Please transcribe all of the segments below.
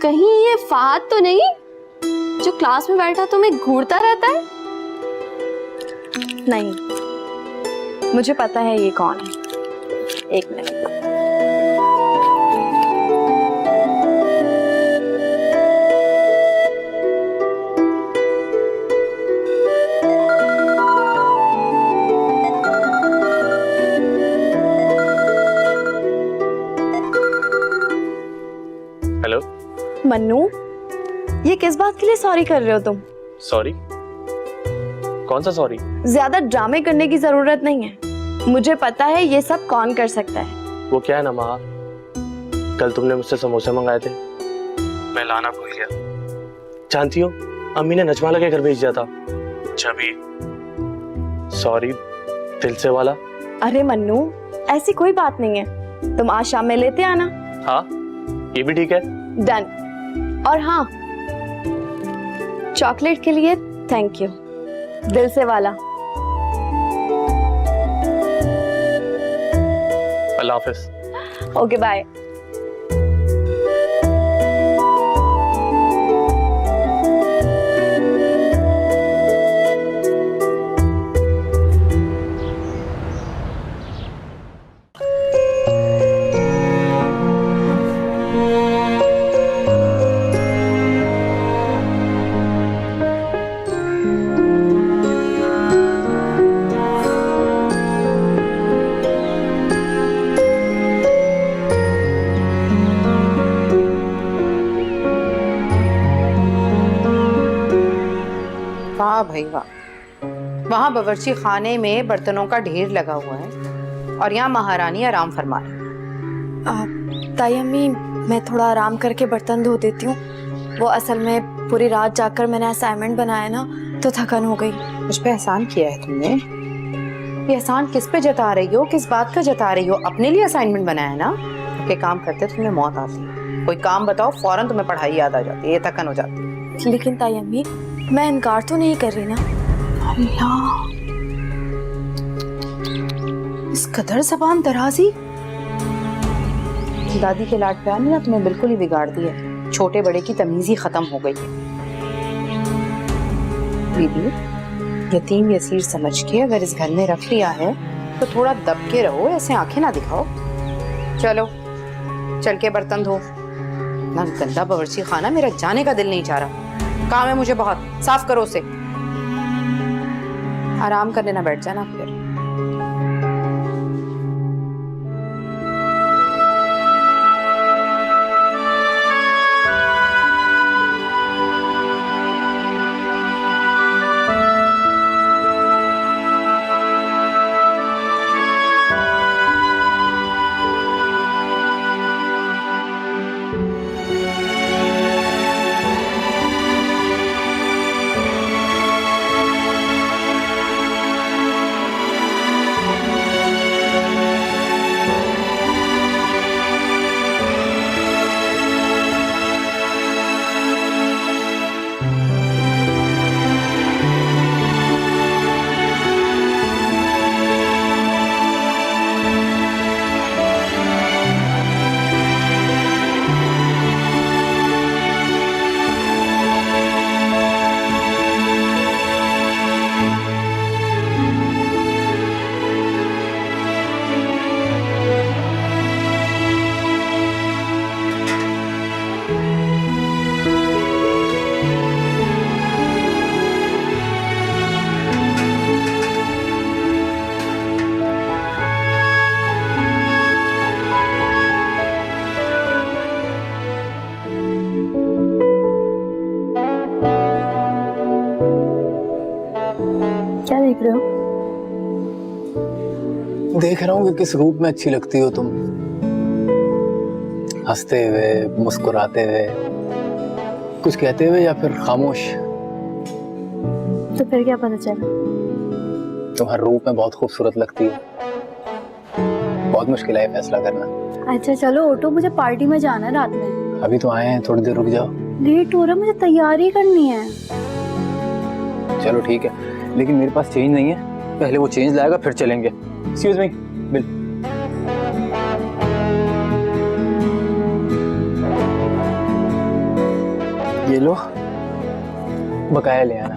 कहीं ये फाहद तो नहीं जो क्लास में बैठा तुम्हें घूरता रहता है? नहीं, मुझे पता है ये कौन है। एक मिनट। हेलो मन्नू, ये किस बात के लिए सॉरी कर रहे हो तुम? सॉरी? कौन सा सॉरी? ज्यादा ड्रामे करने की जरूरत नहीं है। मुझे पता है ये सब कौन कर सकता है। वो क्या है ना माँ, कल तुमने मुझसे समोसे मंगाए थे, मैं लाना भूल गया। जानती हो, अम्मी ने नजमाला के घर भेज दिया था। छवि, सॉरी दिल से वाला। अरे मन्नू, ऐसी कोई बात नहीं है। तुम आज शाम में लेते आना। हाँ, ये भी ठीक है। डन। और हाँ, चॉकलेट के लिए थैंक यू, दिल से वाला। अल्लाह हाफिज। Okay bye. वाह भाई वाह, वहाँ बावर्ची खाने में बर्तनों का ढेर लगा हुआ है और यहाँ महारानी आराम फरमा रही। ताई अम्मी, मैं थोड़ा आराम करके बर्तन धो देती हूँ। वो असल में पूरी रात जाकर मैंने असाइनमेंट बनाया ना, तो थकन हो गई। मुझ पे एहसान किया है तुमने। ये एहसान किस पे जता रही हो, किस बात का जता रही हो? अपने लिए असाइनमेंट बनाया ना, आपके काम करते तुम्हें मौत आती है। कोई काम बताओ, फौरन तुम्हें पढ़ाई याद आ जाती है, ये थकन हो जाती है। लेकिन ताई अम्मी, मैं इनकार तो नहीं कर रही ना। अल्लाह, इस कदर ज़बान दराजी। दादी के लाड प्यार ने ना तुम्हें बिल्कुल ही बिगाड़ दिया। छोटे बड़े की तमीज ही खत्म हो गई है। बीबी, यतीम यसीर समझ के अगर इस घर में रख लिया है तो थोड़ा दब के रहो, ऐसे आंखें ना दिखाओ। चलो चल के बर्तन धो। ना गंदा बावर्ची खाना, मेरा जाने का दिल नहीं चाह रहा। काम है मुझे बहुत, साफ करो उसे। आराम करने ना बैठ जाना फिर। क्या देख रहे हो? देख रहा हूँ कि किस रूप में अच्छी लगती हो तुम। हंसते हुए, मुस्कुराते हुए, कुछ कहते हुए या फिर खामोश। तो फिर क्या पता चला? तुम हर रूप में बहुत खूबसूरत लगती हो। बहुत मुश्किल है फैसला करना। अच्छा चलो ऑटो, मुझे पार्टी में जाना है रात में। अभी तो आए हैं, थोड़ी देर रुक जाओ। लेट हो रहा, मुझे तैयारी करनी है। चलो ठीक है, लेकिन मेरे पास चेंज नहीं है। पहले वो चेंज लाएगा फिर चलेंगे। Excuse me, bill. ये लो, बकाया ले आना।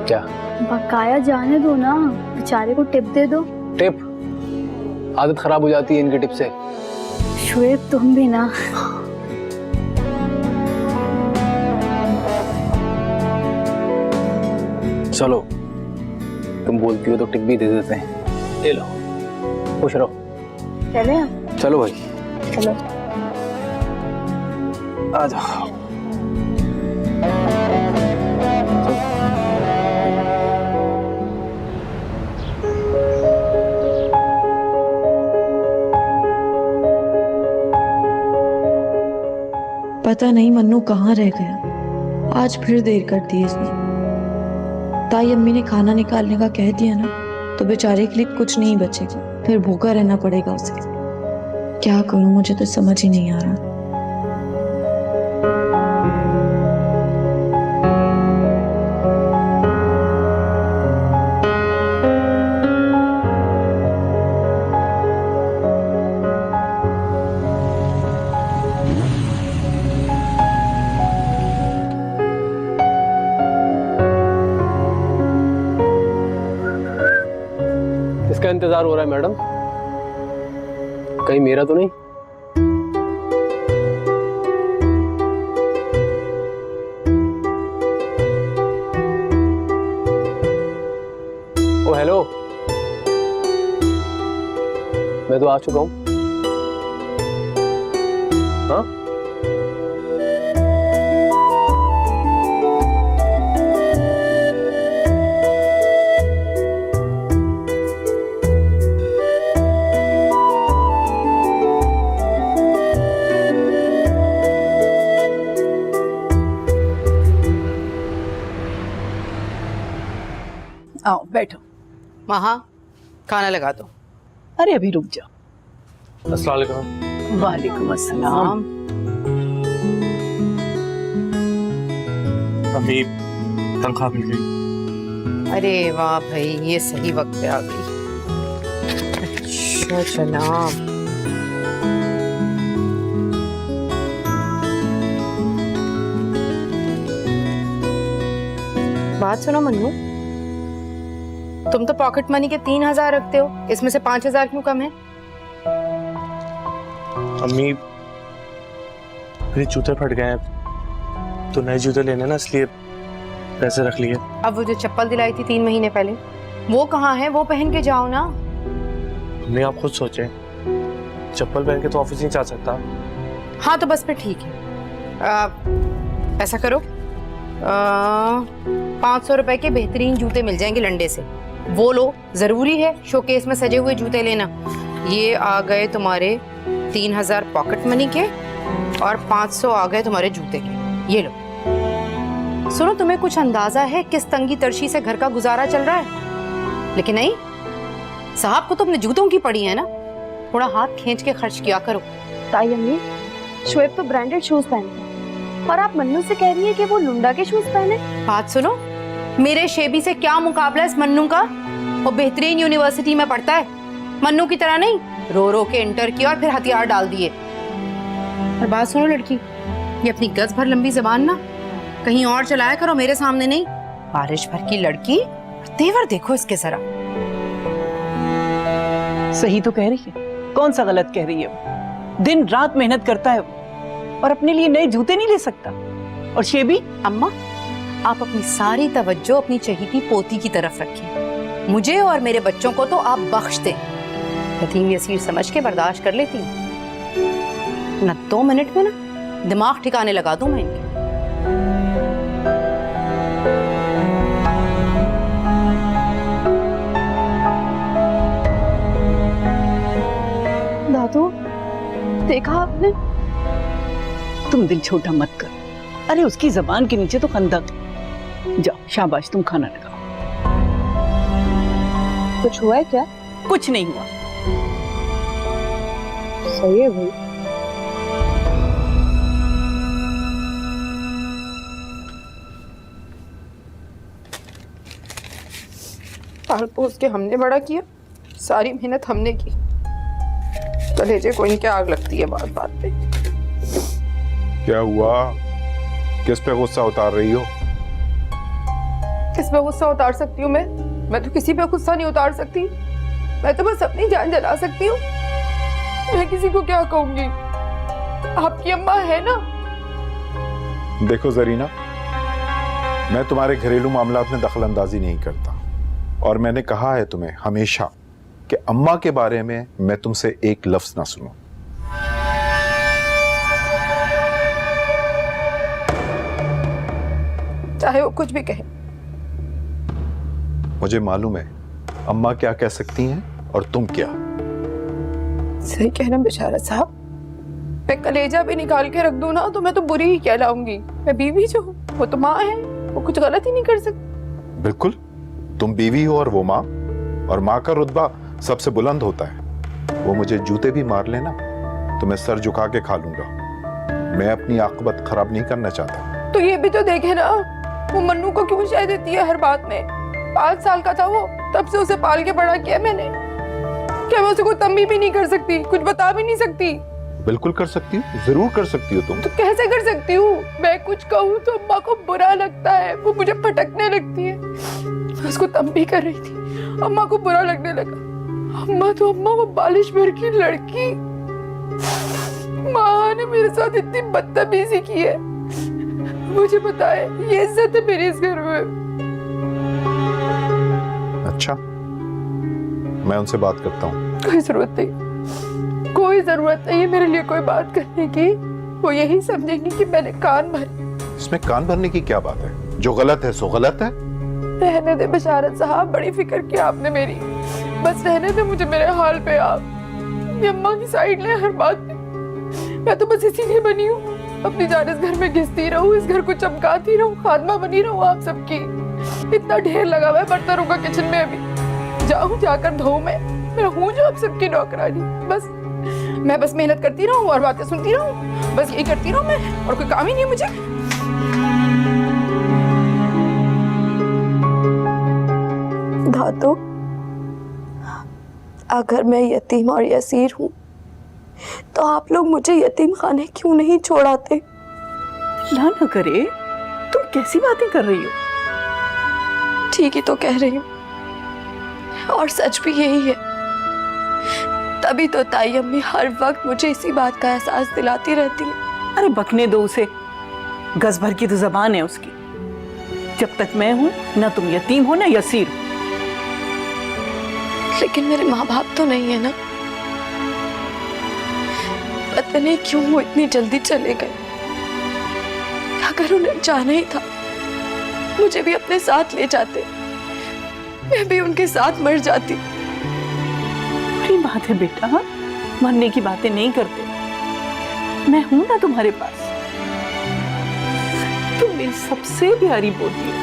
क्या बकाया जाने दो ना, बेचारे को टिप दे दो। टिप? आदत खराब हो जाती है इनकी टिप से। शुएब तुम भी ना। चलो, तुम बोलती हो तो टिप भी दे देते हैं। ले लो, खुश रहो। चले चलो भाई, चलो। आ जाओ। पता नहीं मन्नू कहाँ रह गया। आज फिर देर कर दी इसने। ताई अम्मी ने खाना निकालने का कह दिया ना, तो बेचारे के लिए कुछ नहीं बचेगा, फिर भूखा रहना पड़ेगा उसे। क्या करूं, मुझे तो समझ ही नहीं आ रहा। इसका इंतजार हो रहा है मैडम, कहीं मेरा तो नहीं? ओ हेलो, मैं तो आ चुका हूं। हाँ, आओ बैठो। वहाँ खाना लगा दो। अरे अभी रुक जाओ। अस्सलाम वालेकुम। वालेकुम अस्सलाम। अभी तनख्वाह मिल गई। अरे वाह भाई, ये सही वक्त पे आ गई। अच्छा जनाब। बात सुनो मन्नू, तुम तो पॉकेट मनी के 3000 रखते हो, इसमें से 5000 क्यों कम है? अम्मी, मेरे जूते फट गए हैं तो नए जूते लेने ना, इसलिए पैसे रख लिए। अब वो जो चप्पल दिलाई थी 3 महीने पहले, वो कहाँ है? वो पहन के जाओ ना। अम्मी आप खुद सोचें, चप्पल पहन के तो ऑफिस नहीं जा सकता। हाँ तो बस फिर ठीक है। ऐसा करो, 500 रुपए के बेहतरीन जूते मिल जाएंगे लंडे से, वो लो। जरूरी है शोकेस में सजे हुए जूते लेना। ये आ गए तुम्हारे 3000 पॉकेट मनी के, और 500 आ गए तुम्हारे जूते के। ये लो। सुनो, तुम्हें कुछ अंदाजा है किस तंगी तर्शी से घर का गुजारा चल रहा है? लेकिन नहीं, साहब को तो अपने जूतों की पड़ी है ना, थोड़ा हाथ खींच के खर्च किया करो। ताई अम्मी, शुएब तो ब्रांडेड शूज पहनते हैं और आप मन्नू से कह रही है कि वो लुंडा के शूज पहने। बात सुनो, मेरे शेबी से क्या मुकाबला है इस मन्नू का? वो बेहतरीन यूनिवर्सिटी में पढ़ता है, मन्नू की तरह नहीं रो रो के इंटर किया और फिर हथियार डाल दिए। और बात सुनो लड़की, ये अपनी गज भर लंबी जबान ना कहीं और चलाया करो, मेरे सामने नहीं। बारिश भर की लड़की, तेवर देखो इसके जरा। सही तो कह रही है, कौन सा गलत कह रही है? वो दिन रात मेहनत करता है वो, और अपने लिए नए जूते नहीं ले सकता। और शेबी, अम्मा, आप अपनी सारी तवज्जो अपनी चहेती पोती की तरफ रखें। मुझे और मेरे बच्चों को तो आप बख्श दें। यतीम यसीर समझ के बर्दाश्त कर लेती हूँ ना, 2 मिनट में ना दिमाग ठिकाने लगा दूं मैं इनके। दादू, देखा आपने? तुम दिल छोटा मत कर। अरे उसकी जबान के नीचे तो खंदक है। जाओ शाबाश, तुम खाना लगाओ। कुछ हुआ है क्या? कुछ नहीं हुआ। सही है भाई। पाल पोस के हमने बड़ा किया, सारी मेहनत हमने की। कलेजे को इनके आग लगती है बात बात पे। क्या हुआ? किस पे गुस्सा उतार रही हो? किस पे गुस्सा उतार सकती हूँ मैं तो किसी पे गुस्सा नहीं उतार सकती। मैं तो बस अपनी जान जला सकती हूँ। मैं किसी को क्या कहूंगी? आपकी अम्मा है ना। देखो जरीना, मैं तुम्हारे घरेलू मामलात में दखल अंदाजी नहीं करता, और मैंने कहा है तुम्हें हमेशा कि अम्मा के बारे में मैं तुमसे एक लफ्ज ना सुनूं। चाहे वो कुछ भी कहे। मुझे मालूम है अम्मा क्या कह सकती हैं और तुम क्या। सही कहना बिशारत साहब। मैं कलेजा भी निकाल के रख दूं ना तो मैं तो बुरी ही कहलाऊंगी। मैं बीवी जो हूँ, वो तो माँ है, वो कुछ गलत ही नहीं कर सकती। बिल्कुल, तुम बीवी हो और वो माँ, और माँ का रुतबा सबसे बुलंद होता है। वो मुझे जूते भी मार लेना तो मैं सर झुका के खा लूंगा। मैं अपनी आकबत खराब नहीं करना चाहता। तो ये भी तो देखे ना, वो मन्नू को क्यों शय देती है हर बात में। 5 साल का था वो, तब से उसे पाल के बड़ा किया मैंने। क्या मैं उसे कोई तंबी भी नहीं कर सकती, कुछ बता भी नहीं सकती? बिल्कुल कर सकती हो, जरूर कर सकती हो तुम। तो कैसे कर सकती हूँ? मैं कुछ कहूँ तो अम्मा को बुरा लगता है, वो मुझे फटकने लगती है। मैं उसको तंबी कर रही थी, अम्मा को बुरा लगने लगा। अम्मा तो अम्मा, वो बालिश भर की लड़की। माँ ने मेरे साथ इतनी बदतमीजी की है, मुझे पता है। ये इज्जत है मेरी इस घर में। अच्छा, मैं उनसे बात करता हूँ। कोई जरूरत नहीं, कोई जरूरत नहीं है मेरे लिए कोई बात करने की। वो यही समझेंगी कि मैंने कान भरे। इसमें कान भरने की क्या बात है? जो गलत है सो गलत है। रहने दे बिशारत साहब, बड़ी फिक्र की आपने मेरी। बस रहने दे मुझे मेरे हाल पे। आप ये अम्मा की साइड ले हर बात में। मैं तो बस इसीलिए बनी हूँ, अपनी जान इस घर में घिसती रहूं, इस घर को चमकाती रहूं, खादमा बनी रहूं आप सबकी। इतना ढेर लगा हुआ है बर्तनों का किचन में। अभी जाऊं, जाकर धोऊं मैं हूं जो आप सबकी नौकरानी। बस मैं बस मेहनत करती रहूं और बातें सुनती रहूं, बस यही करती रहूं मैं, और कोई काम ही नहीं है मुझे। दादू, अगर मैं यतीम और यसीर हूँ तो आप लोग मुझे यतीम खाने क्यों नहीं छोड़ाते? अल्लाह न करे, तुम कैसी बातें कर रही हो? ठीक ही तो कह रही हूँ, और सच भी यही है। तभी तो ताई अम्मी हर वक्त मुझे इसी बात का एहसास दिलाती रहती है। अरे बकने दो उसे, गज भर की तो जबान है उसकी। जब तक मैं हूं, ना तुम यतीम हो ना यसीर हो। लेकिन मेरे माँ बाप तो नहीं है ना। पता नहीं क्यों वो इतनी जल्दी चले गए। अगर उन्हें जाना ही था, मुझे भी अपने साथ ले जाते, मैं भी उनके साथ मर जाती। बुरी बात है बेटा, मरने की बातें नहीं करते। मैं हूं ना तुम्हारे पास। तुम मेरी सबसे प्यारी पोती हो।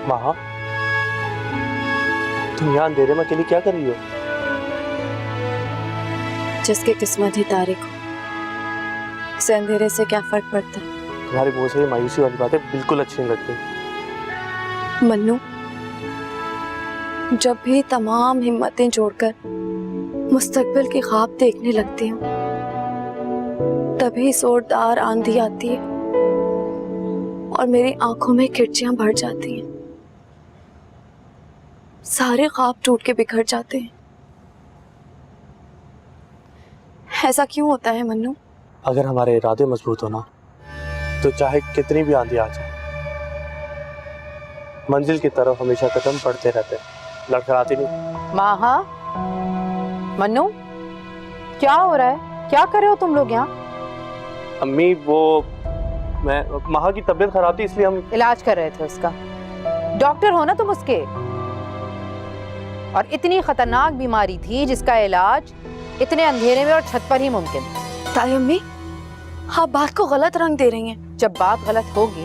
माँ, तुम यहाँ अंधेरे में अकेली क्या कर रही हो? जिसकी किस्मत ही तारीख हो, उसे अंधेरे से क्या फर्क पड़ता है? तुम्हारी मुंह से ये मायूसी वाली बातें बिल्कुल अच्छी नहीं लगती। मन्नू, जब भी तमाम हिम्मतें जोड़कर मुस्तकबिल की ख्वाब देखने लगती हूँ, तभी जोरदार आंधी आती है और मेरी आंखों में खिड़चियां भर जाती हैं। सारे ख्वाब टूट के बिखर जाते हैं। ऐसा क्यों होता है मन्नू? अगर हमारे इरादे मजबूत हो ना, तो चाहे कितनी भी आंधी आ जाए, मंजिल की तरफ हमेशा कदम बढ़ते रहते हैं, लड़खड़ाते नहीं। माहा, मन्नू, क्या हो रहा है? क्या कर रहे हो तुम लोग यहाँ? अम्मी, वो मैं माँ की तबीयत खराब थी इसलिए हम इलाज कर रहे थे उसका। डॉक्टर हो ना तुम उसके। और इतनी खतरनाक बीमारी थी जिसका इलाज इतने अंधेरे में और छत पर ही मुमकिन। ताई अम्मी, आप बात को गलत रंग दे रही हैं। जब बात गलत होगी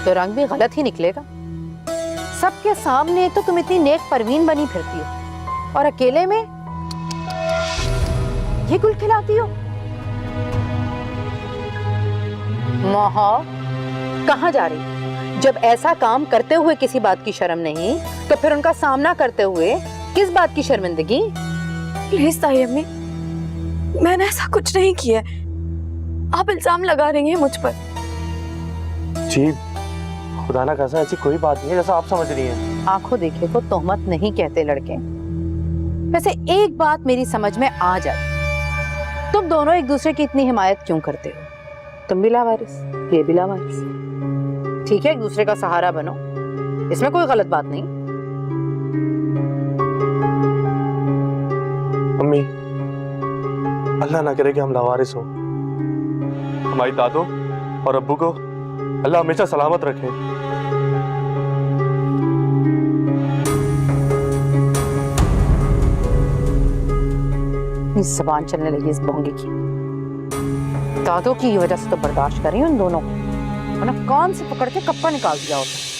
तो रंग भी गलत ही निकलेगा। सबके सामने तो तुम इतनी नेक परवीन बनी फिरती हो और अकेले में ये गुल खिलाती हो। मोहा, कहाँ जा रही? जब ऐसा काम करते हुए किसी बात की शर्म नहीं, तो फिर उनका सामना करते हुए किस बात की शर्मिंदगी? प्लीज ताई अम्मी, मैंने ऐसा कुछ नहीं किया है। आप इल्जाम लगा रही हैं मुझ पर। जी खुदा ना कैसा, ऐसी कोई बात नहीं है जैसा आप समझ रही हैं। आंखों देखे को तोहमत नहीं कहते लड़के। वैसे एक बात मेरी समझ में आ जाए, तुम दोनों एक दूसरे की इतनी हिमायत क्यों करते हो? तुम भी लावारिस, ये भी लावारिस। ठीक है, एक दूसरे का सहारा बनो, इसमें कोई गलत बात नहीं। अम्मी, अल्लाह ना करे कि हम लावारिस हो। हमारी दादो और अब्बू को अल्लाह हमेशा सलामत रखे। इस जबान चलने लगी इस बोंगे की। दादो की वजह से तो बर्दाश्त कर रही हूँ उन दोनों को, वरना कान से पकड़ के कप्पा निकाल दिया होता।